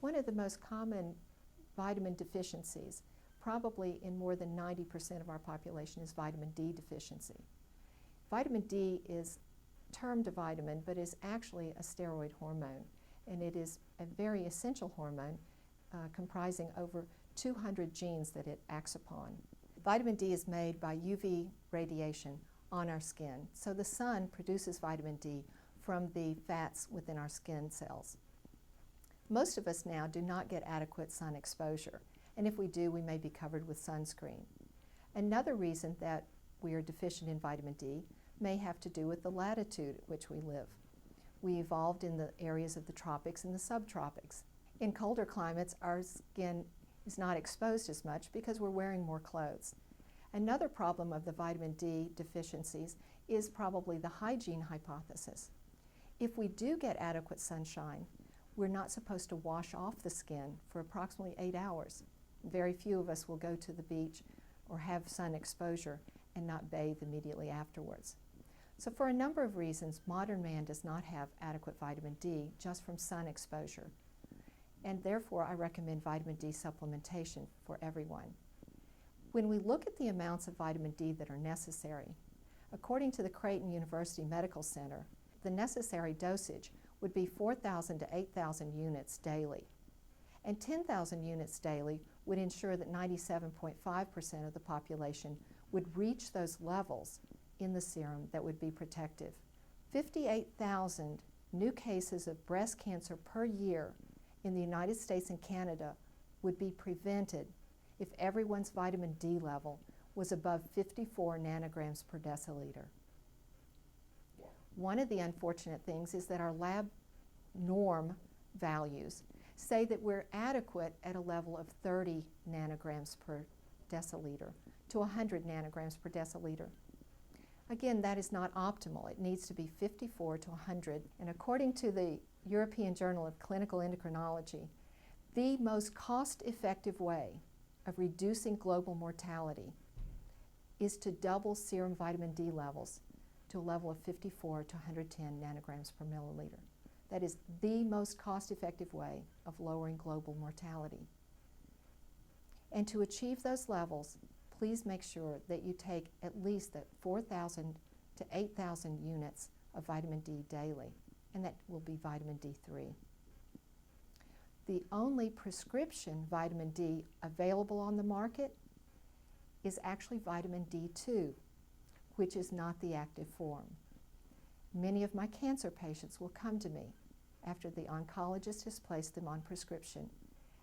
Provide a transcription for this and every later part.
One of the most common vitamin deficiencies, probably in more than 90% of our population, is vitamin D deficiency. Vitamin D is termed a vitamin, but is actually a steroid hormone, and it is a very essential hormone comprising over 200 genes that it acts upon. Vitamin D is made by UV radiation on our skin, so the sun produces vitamin D from the fats within our skin cells. Most of us now do not get adequate sun exposure, and if we do, we may be covered with sunscreen. Another reason that we are deficient in vitamin D may have to do with the latitude at which we live. We evolved in the areas of the tropics and the subtropics. In colder climates, our skin is not exposed as much because we're wearing more clothes. Another problem of the vitamin D deficiencies is probably the hygiene hypothesis. If we do get adequate sunshine, we're not supposed to wash off the skin for approximately 8 hours. Very few of us will go to the beach or have sun exposure and not bathe immediately afterwards. So for a number of reasons, modern man does not have adequate vitamin D just from sun exposure. And therefore, I recommend vitamin D supplementation for everyone. When we look at the amounts of vitamin D that are necessary, according to the Creighton University Medical Center, the necessary dosage would be 4,000 to 8,000 units daily. And 10,000 units daily would ensure that 97.5% of the population would reach those levels in the serum that would be protective. 58,000 new cases of breast cancer per year in the United States and Canada would be prevented if everyone's vitamin D level was above 54 nanograms per deciliter. One of the unfortunate things is that our lab norm values say that we're adequate at a level of 30 nanograms per deciliter to 100 nanograms per deciliter. Again, that is not optimal. It needs to be 54 to 100. And according to the European Journal of Clinical Endocrinology, the most cost-effective way of reducing global mortality is to double serum vitamin D levels to a level of 54 to 110 nanograms per milliliter. That is the most cost-effective way of lowering global mortality. And to achieve those levels, please make sure that you take at least 4,000 to 8,000 units of vitamin D daily, and that will be vitamin D3. The only prescription vitamin D available on the market is actually vitamin D2, which is not the active form. Many of my cancer patients will come to me after the oncologist has placed them on prescription,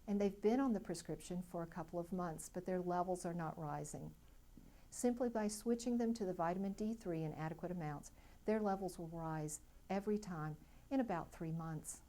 and they've been on the prescription for a couple of months, but their levels are not rising. Simply by switching them to the vitamin D3 in adequate amounts, their levels will rise every time in about 3 months.